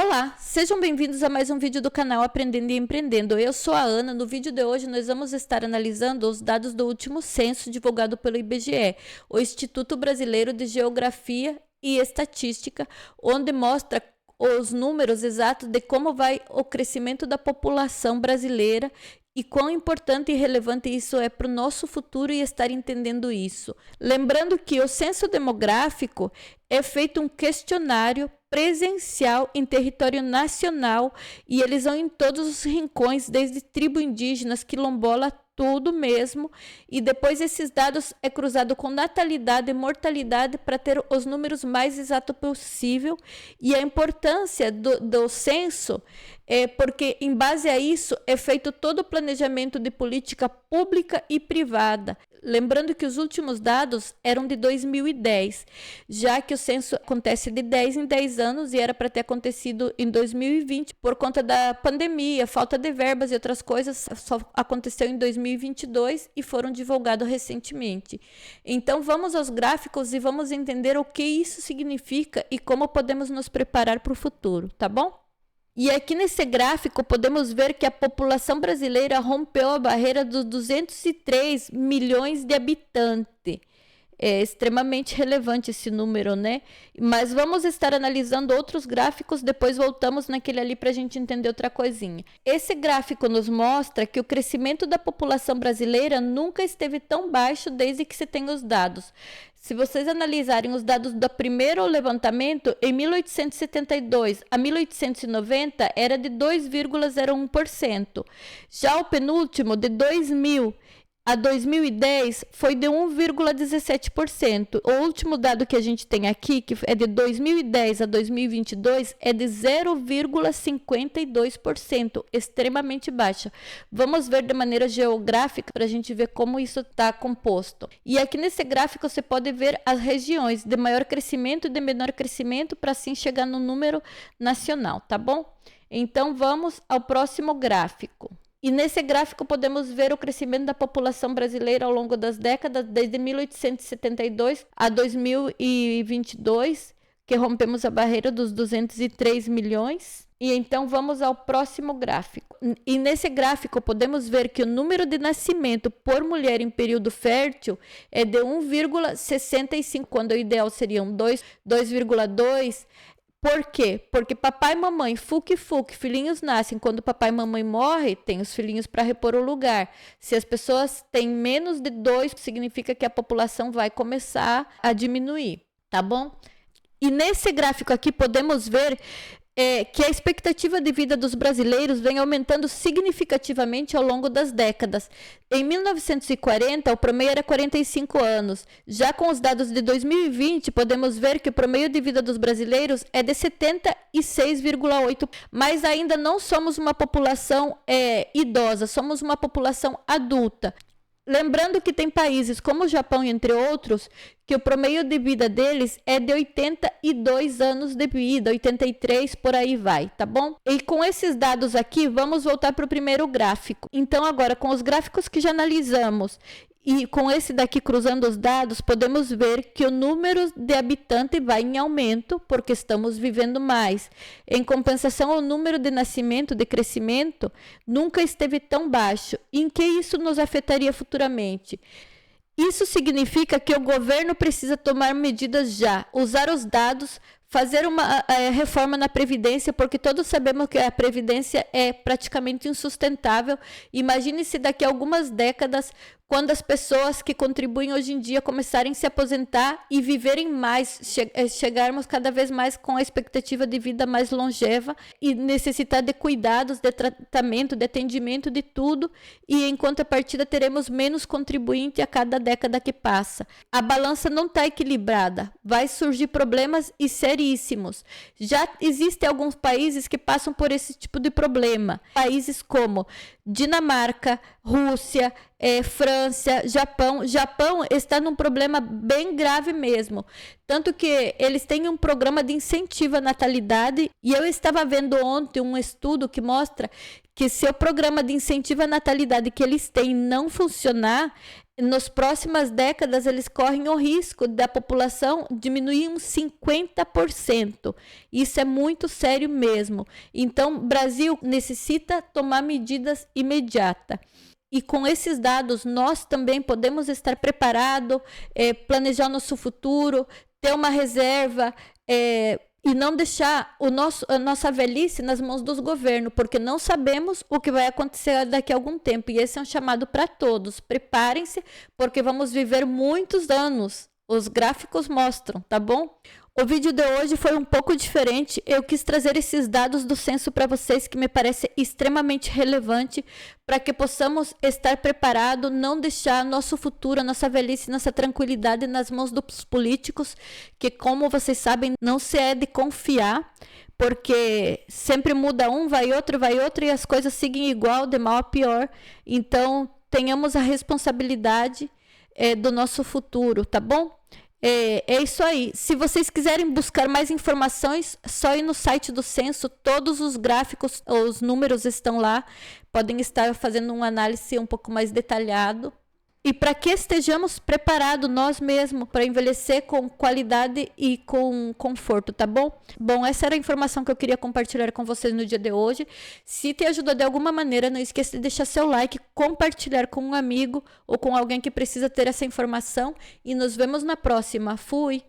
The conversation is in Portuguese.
Olá, sejam bem-vindos a mais um vídeo do canal Aprendendo e Empreendendo. Eu sou a Ana. No vídeo de hoje nós vamos estar analisando os dados do último censo divulgado pelo IBGE, o Instituto Brasileiro de Geografia e Estatística, onde mostra os números exatos de como vai o crescimento da população brasileira e quão importante e relevante isso é para o nosso futuro e estar entendendo isso. Lembrando que o censo demográfico é feito um questionário presencial em território nacional e eles vão em todos os rincões, desde tribo indígenas, quilombola, tudo mesmo, e depois esses dados é cruzado com natalidade e mortalidade para ter os números mais exatos possível. E a importância do censo é porque em base a isso é feito todo o planejamento de política pública e privada. Lembrando que os últimos dados eram de 2010, já que o censo acontece de 10 em 10 anos e era para ter acontecido em 2020, por conta da pandemia, falta de verbas e outras coisas, só aconteceu em 2022 e foram divulgados recentemente. Então vamos aos gráficos e vamos entender o que isso significa e como podemos nos preparar para o futuro, tá bom? E aqui nesse gráfico podemos ver que a população brasileira rompeu a barreira dos 203 milhões de habitantes. É extremamente relevante esse número, né? Mas vamos estar analisando outros gráficos, depois voltamos naquele ali para a gente entender outra coisinha. Esse gráfico nos mostra que o crescimento da população brasileira nunca esteve tão baixo desde que se tem os dados. Se vocês analisarem os dados do primeiro levantamento, em 1872 a 1890 era de 2,01%. Já o penúltimo, de 2000 a 2010, foi de 1,17%. O último dado que a gente tem aqui, que é de 2010 a 2022, é de 0,52%, extremamente baixa. Vamos ver de maneira geográfica para a gente ver como isso está composto. E aqui nesse gráfico você pode ver as regiões de maior crescimento e de menor crescimento para assim chegar no número nacional, tá bom? Então vamos ao próximo gráfico. E nesse gráfico podemos ver o crescimento da população brasileira ao longo das décadas, desde 1872 a 2022, que rompemos a barreira dos 203 milhões. E então vamos ao próximo gráfico. E nesse gráfico podemos ver que o número de nascimento por mulher em período fértil é de 1,65, quando o ideal seriam 2,2. Por quê? Porque papai e mamãe, filhinhos nascem. Quando papai e mamãe morrem, tem os filhinhos para repor o lugar. Se as pessoas têm menos de 2, significa que a população vai começar a diminuir, tá bom? E nesse gráfico aqui podemos ver que a expectativa de vida dos brasileiros vem aumentando significativamente ao longo das décadas. Em 1940, o promeio era 45 anos. Já com os dados de 2020, podemos ver que o promeio de vida dos brasileiros é de 76,8. Mas ainda não somos uma população idosa, somos uma população adulta. Lembrando que tem países como o Japão, entre outros, que o promeio de vida deles é de 82 anos de vida, 83, por aí vai, tá bom? E com esses dados aqui, vamos voltar para o primeiro gráfico. Então, agora, com os gráficos que já analisamos e com esse daqui cruzando os dados, podemos ver que o número de habitantes vai em aumento, porque estamos vivendo mais. Em compensação, o número de nascimento, de crescimento, nunca esteve tão baixo. Em que isso nos afetaria futuramente? Isso significa que o governo precisa tomar medidas já, usar os dados, fazer uma reforma na Previdência, porque todos sabemos que a Previdência é praticamente insustentável. Imagine-se daqui a algumas décadas, quando as pessoas que contribuem hoje em dia começarem a se aposentar e viverem mais, chegarmos cada vez mais com a expectativa de vida mais longeva e necessitar de cuidados, de tratamento, de atendimento, de tudo, e em contrapartida teremos menos contribuinte a cada década que passa. A balança não está equilibrada, vai surgir problemas e seríssimos. Já existem alguns países que passam por esse tipo de problema, países como Dinamarca, Rússia, França, Japão. Japão está num problema bem grave mesmo. Tanto que eles têm um programa de incentivo à natalidade. E eu estava vendo ontem um estudo que mostra que se o programa de incentivo à natalidade que eles têm não funcionar, nas próximas décadas eles correm o risco da população diminuir uns 50%. Isso é muito sério mesmo. Então, o Brasil necessita tomar medidas imediatas. E com esses dados, nós também podemos estar preparados, planejar nosso futuro, ter uma reserva, e não deixar a nossa velhice nas mãos dos governos, porque não sabemos o que vai acontecer daqui a algum tempo. E esse é um chamado para todos. Preparem-se, porque vamos viver muitos anos. Os gráficos mostram, tá bom? O vídeo de hoje foi um pouco diferente. Eu quis trazer esses dados do censo para vocês, que me parece extremamente relevante, para que possamos estar preparados, não deixar nosso futuro, nossa velhice, nossa tranquilidade nas mãos dos políticos, que, como vocês sabem, não se é de confiar, porque sempre muda um, vai outro, e as coisas seguem igual, de mal a pior. Então, tenhamos a responsabilidade do nosso futuro, tá bom? É isso aí. Se vocês quiserem buscar mais informações, só ir no site do censo, todos os gráficos, os números estão lá, podem estar fazendo uma análise um pouco mais detalhado. E para que estejamos preparados nós mesmos para envelhecer com qualidade e com conforto, tá bom? Bom, essa era a informação que eu queria compartilhar com vocês no dia de hoje. Se te ajudou de alguma maneira, não esqueça de deixar seu like, compartilhar com um amigo ou com alguém que precisa ter essa informação. E nos vemos na próxima. Fui!